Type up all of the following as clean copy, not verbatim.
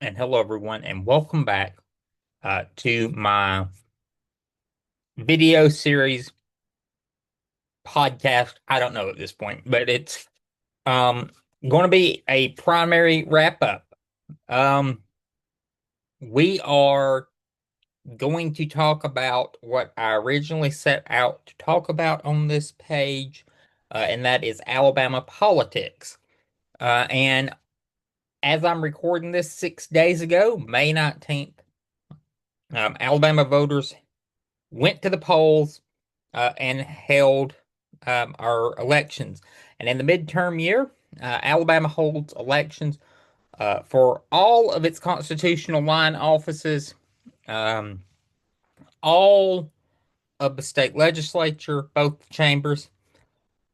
And hello, everyone, and welcome back to my video series podcast. I don't know at this point, but it's um, going to be a primary wrap up. Um, we are going to talk about what I originally set out to talk about on this page, and that is Alabama politics. And as I'm recording this 6 days ago, May 19th, Alabama voters went to the polls and held our elections. And in the midterm year, Alabama holds elections for all of its constitutional line offices, um, all of the state legislature, both chambers,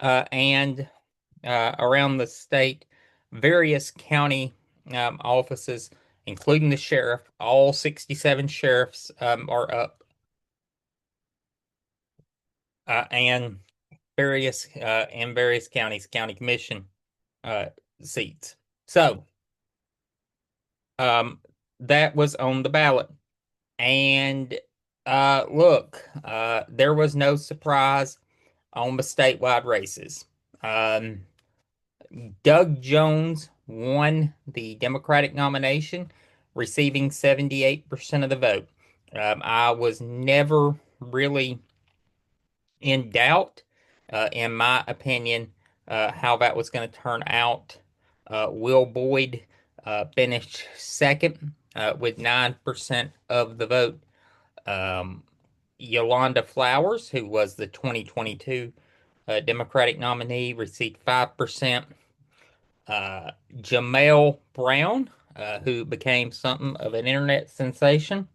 and around the state, various county offices, including the sheriff. All 67 sheriffs are up, and various counties, county commission uh, seats. So um, that was on the ballot. And look, there was no surprise on the statewide races. Um, Doug Jones won the Democratic nomination, receiving 78% of the vote. I was never really in doubt, in my opinion, how that was going to turn out. Will Boyd finished second with 9% of the vote. Um, Yolanda Flowers, who was the 2022 Democratic nominee, received 5%. Jamel Brown, who became something of an internet sensation,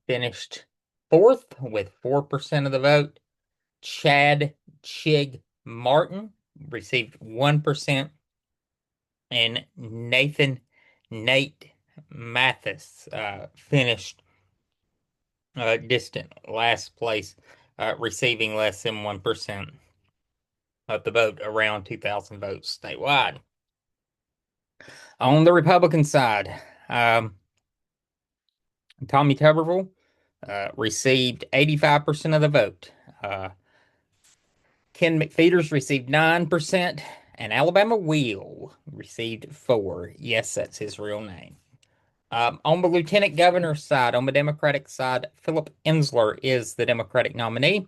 finished fourth with 4% of the vote. Chad Chig Martin received 1%, and Nathan Nate Mathis finished distant last place, receiving less than 1% of the vote, around 2,000 votes statewide. On the Republican side, Tommy Tuberville received 85% of the vote. Ken McFeeters received 9%, and Alabama Wheel received 4. Yes, that's his real name. On the lieutenant governor's side, on the Democratic side, Philip Ensler is the Democratic nominee.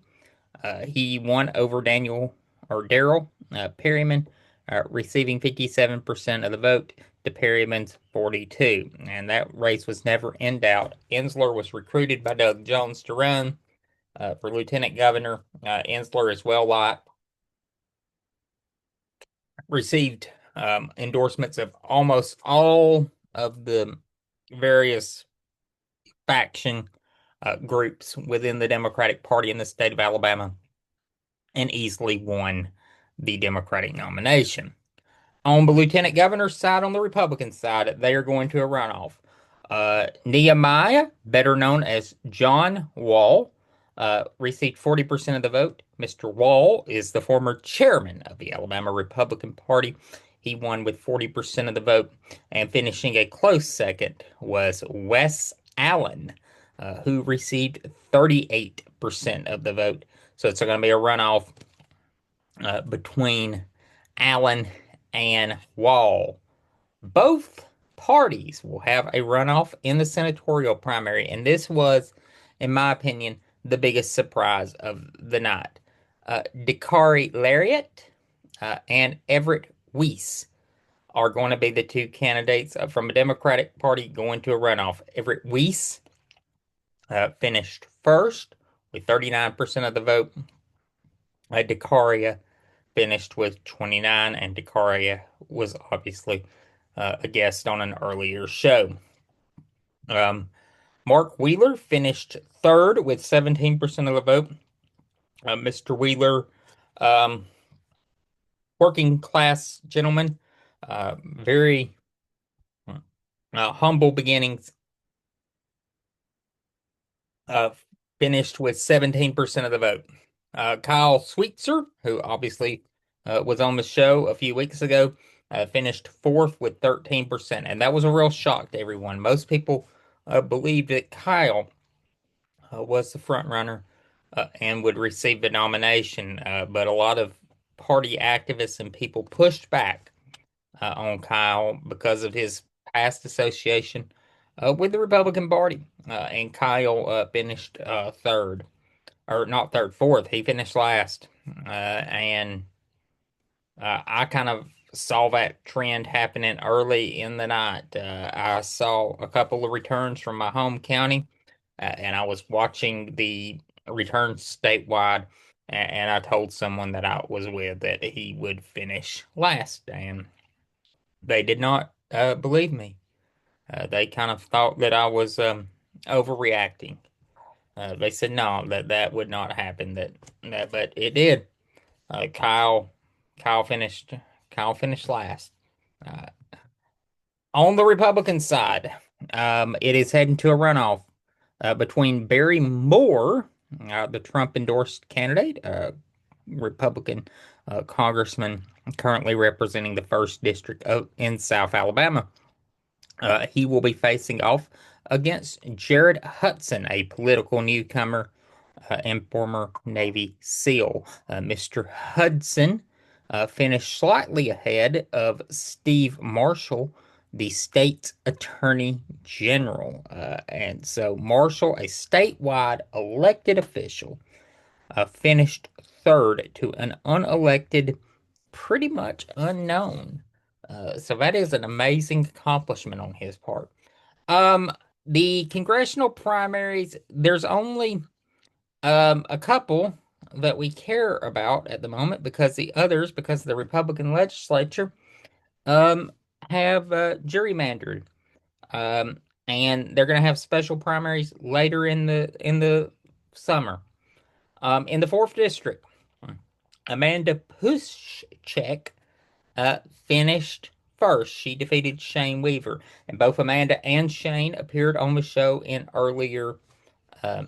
He won over Darrell Perryman, receiving 57% of the vote to Perryman's 42. And that race was never in doubt. Ensler was recruited by Doug Jones to run for lieutenant governor. Ensler is well liked, received endorsements of almost all of the various faction groups within the Democratic Party in the state of Alabama, and easily won the Democratic nomination. On the lieutenant governor's side, on the Republican side, they are going to a runoff. Nehemiah, better known as John Wall, received 40% of the vote. Mr. Wall is the former chairman of the Alabama Republican Party. He won with 40% of the vote, and finishing a close second was Wes Allen, who received 38% of the vote. So it's going to be a runoff between Allen and Wall. Both parties will have a runoff in the senatorial primary, and this was, in my opinion, the biggest surprise of the night. Dakari Lariat and Everett Weiss are going to be the two candidates from the Democratic Party going to a runoff. Everett Weiss finished first with 39% of the vote. Dakaria finished with 29, and Dakaria was obviously a guest on an earlier show. Um, Mark Wheeler finished third with 17% of the vote. Mr. Wheeler, um, working class gentleman, very humble beginnings, uh, finished with 17% of the vote. Kyle Sweetser, who obviously was on the show a few weeks ago, finished fourth with 13%. And that was a real shock to everyone. Most people believed that Kyle was the front runner and would receive the nomination. But a lot of party activists and people pushed back on Kyle because of his past association with the Republican Party. And Kyle finished third, or not third, fourth. He finished last. And I kind of saw that trend happening early in the night. I saw a couple of returns from my home county, and I was watching the returns statewide, and I told someone that I was with that he would finish last, and they did not believe me. They kind of thought that I was overreacting. They said no, that would not happen. But it did. Uh, Kyle, Kyle finished. Kyle finished last. Uh, on the Republican side, it is heading to a runoff between Barry Moore, the Trump endorsed candidate, Republican congressman currently representing the first district in South Alabama. He will be facing off against Jared Hudson, a political newcomer and former Navy SEAL. Mr. Hudson finished slightly ahead of Steve Marshall, the state attorney general. And so Marshall, a statewide elected official, finished third to an unelected, pretty much unknown. So that is an amazing accomplishment on his part. Um, the congressional primaries, there's only a couple that we care about at the moment because the others, because the Republican legislature, um, have gerrymandered. Um, and they're going to have special primaries later in the summer. In the fourth district, Amanda Pushchek uh, finished first. She defeated Shane Weaver, and both Amanda and Shane appeared on the show in earlier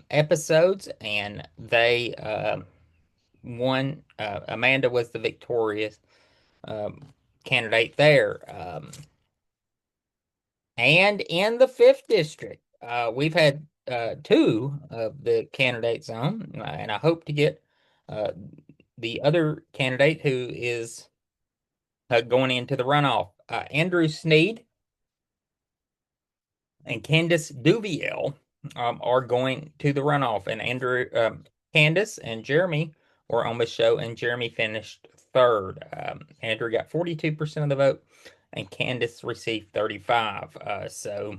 episodes, and they won. Amanda was the victorious um, candidate there. And in the fifth district, we've had two of the candidates on, and I hope to get uh, the other candidate who is going into the runoff. Andrew Sneed and Candace Duviel are going to the runoff, and Candace and Jeremy were on the show, and Jeremy finished third. Andrew got 42% of the vote, and Candace received 35. So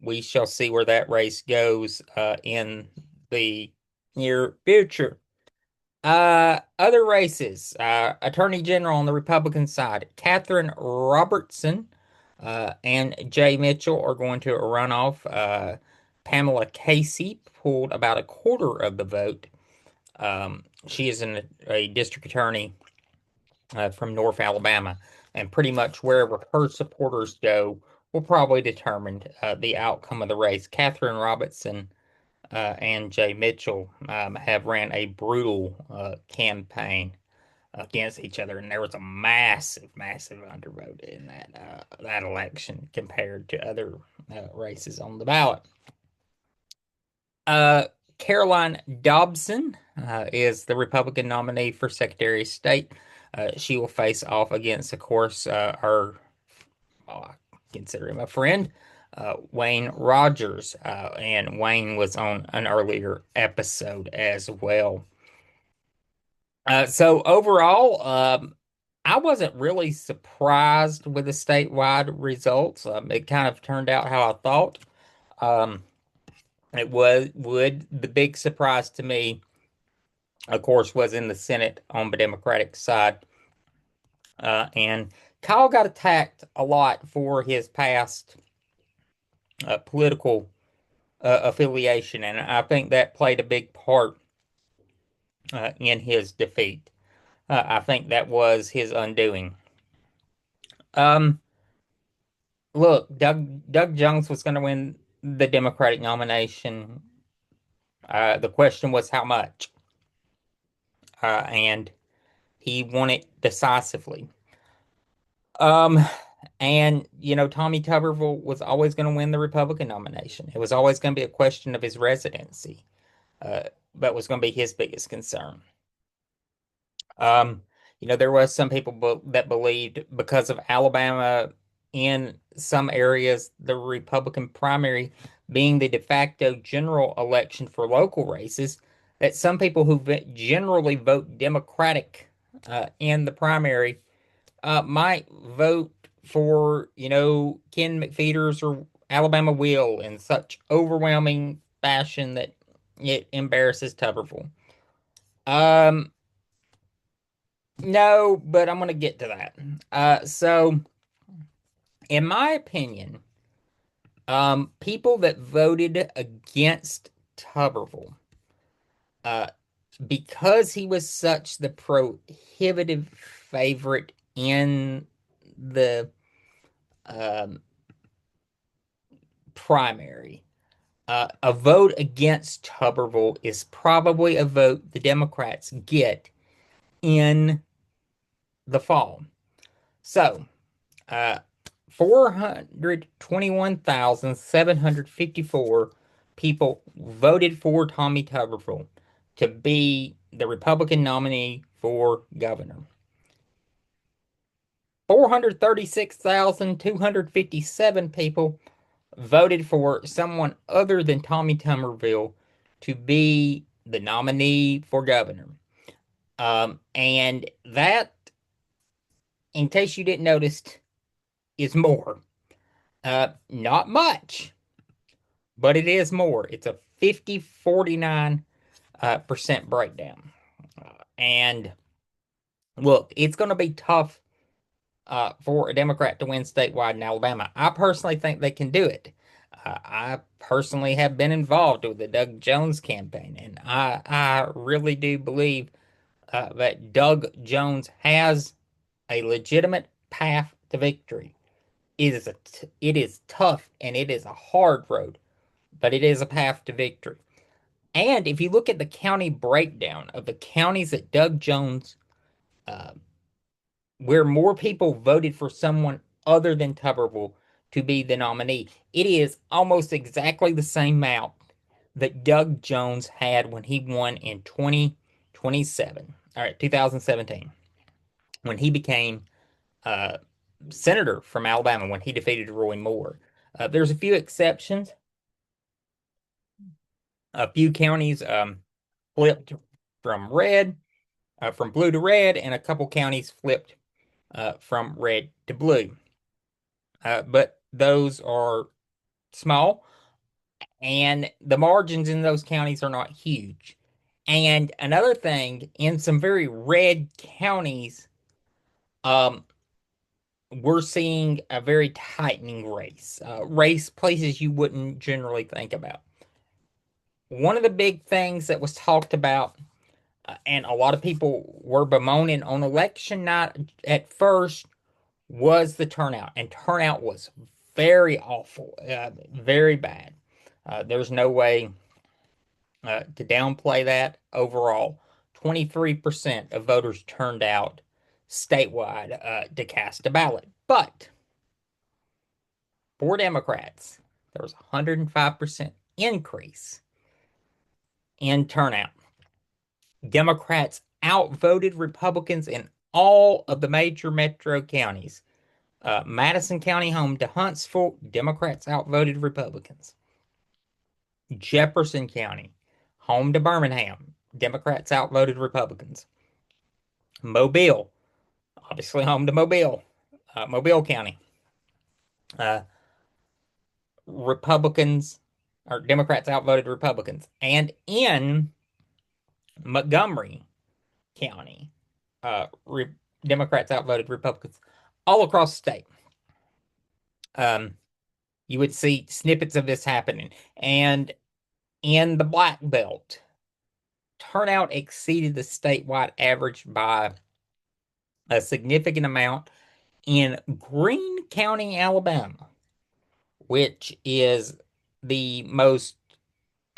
we shall see where that race goes in the near future. Other races, Attorney General on the Republican side, Catherine Robertson and Jay Mitchell are going to a runoff. Pamela Casey pulled about a quarter of the vote. She is a district attorney from North Alabama, and pretty much wherever her supporters go will probably determine the outcome of the race. Catherine Robertson and Jay Mitchell have ran a brutal campaign against each other, and there was a massive, massive undervote in that election compared to other races on the ballot. Uh, Caroline Dobson is the Republican nominee for Secretary of State. She will face off against, of course, her, I consider him a friend, Wayne Rogers. And Wayne was on an earlier episode as well. So overall, I wasn't really surprised with the statewide results. It kind of turned out how I thought. Um, it would the big surprise to me, of course, was in the Senate on the Democratic side. And Kyle got attacked a lot for his past political affiliation, and I think that played a big part in his defeat. I think that was his undoing. Um, Look, Doug Jones was going to win the Democratic nomination. The question was how much, and he won it decisively. Um, and Tommy Tuberville was always going to win the Republican nomination. It was always going to be a question of his residency, uh, that was going to be his biggest concern. Um, there was some people that believed because of Alabama in some areas, the Republican primary being the de facto general election for local races, that some people who generally vote Democratic in the primary might vote for, Ken McPheeters or Alabama Will in such overwhelming fashion that it embarrasses Tuberville. Um, no, but I'm going to get to that. So, in my opinion, people that voted against Tuberville, uh, because he was such the prohibitive favorite in the um, primary, a vote against Tuberville is probably a vote the Democrats get in the fall. So, uh, 421,754 people voted for Tommy Tuberville to be the Republican nominee for governor. 436,257 people voted for someone other than Tommy Tuberville to be the nominee for governor. And that, in case you didn't notice, is more. Not much, but it is more. It's a 50-49% breakdown. And look, it's going to be tough for a Democrat to win statewide in Alabama. I personally think they can do it. I personally have been involved with the Doug Jones campaign, and I really do believe that Doug Jones has a legitimate path to victory. It is tough and it is a hard road, but it is a path to victory. And if you look at the county breakdown of the counties that Doug Jones, uh, where more people voted for someone other than Tuberville to be the nominee, it is almost exactly the same amount that Doug Jones had when he won in 2027. All right, 2017, when he became uh, senator from Alabama, when he defeated Roy Moore. There's a few exceptions. A few counties flipped from red, from blue to red, and a couple counties flipped from red to blue. But those are small, and the margins in those counties are not huge. And another thing, in some very red counties, um, we're seeing a very tightening race, race places you wouldn't generally think about. One of the big things that was talked about, and a lot of people were bemoaning on election night at first, was the turnout, and turnout was very awful, very bad. There's no way to downplay that. Overall, 23% of voters turned out statewide to cast a ballot. But for Democrats, there was a 105% increase in turnout. Democrats outvoted Republicans in all of the major metro counties. Madison County, home to Huntsville, Democrats outvoted Republicans. Jefferson County, home to Birmingham, Democrats outvoted Republicans. Mobile, obviously home to Mobile County, uh, Republicans or Democrats outvoted Republicans. And in Montgomery County, Democrats outvoted Republicans all across the state. You would see snippets of this happening. And in the Black Belt, turnout exceeded the statewide average by a significant amount. In Greene County, Alabama, which is the most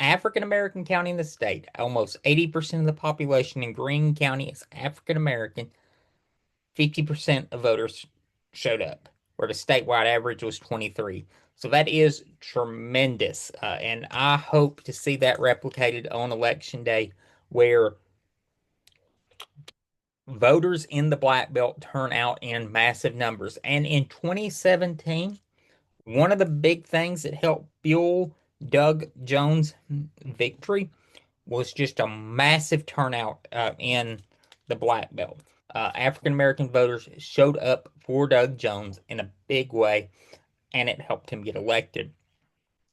African American county in the state, almost 80% of the population in Greene County is African American. 50% of voters showed up, where the statewide average was 23. So that is tremendous. And I hope to see that replicated on election day, where voters in the Black Belt turn out in massive numbers. And in 2017, one of the big things that helped fuel Doug Jones' victory was just a massive turnout in the Black Belt. African American voters showed up for Doug Jones in a big way, and it helped him get elected.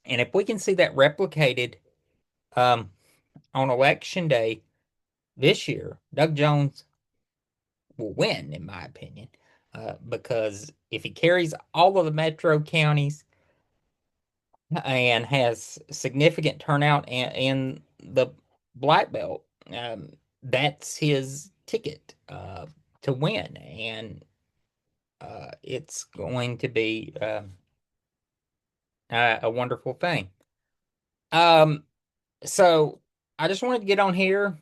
And if we can see that replicated um, on election day this year, Doug Jones will win, in my opinion, because if he carries all of the metro counties and has significant turnout in the Black Belt, that's his ticket to win, and it's going to be a wonderful thing. Um, so I just wanted to get on here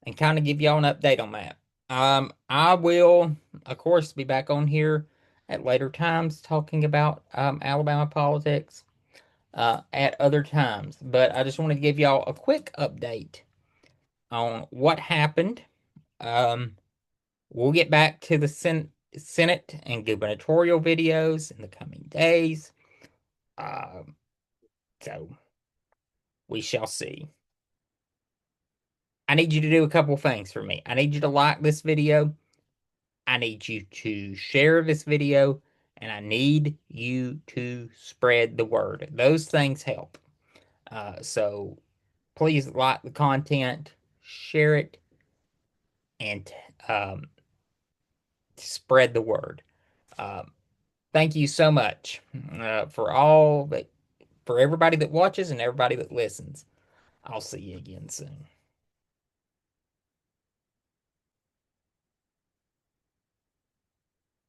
and kind of give y'all an update on that. I will, of course, be back on here at later times talking about Alabama politics at other times, but I just wanted to give y'all a quick update on what happened. Um, we'll get back to the Senate and gubernatorial videos in the coming days. Um, so we shall see. I need you to do a couple things for me. I need you to like this video. I need you to share this video, and I need you to spread the word. Those things help. So please like the content, share it, and um, spread the word. Um, thank you so much for everybody that watches and everybody that listens. I'll see you again soon.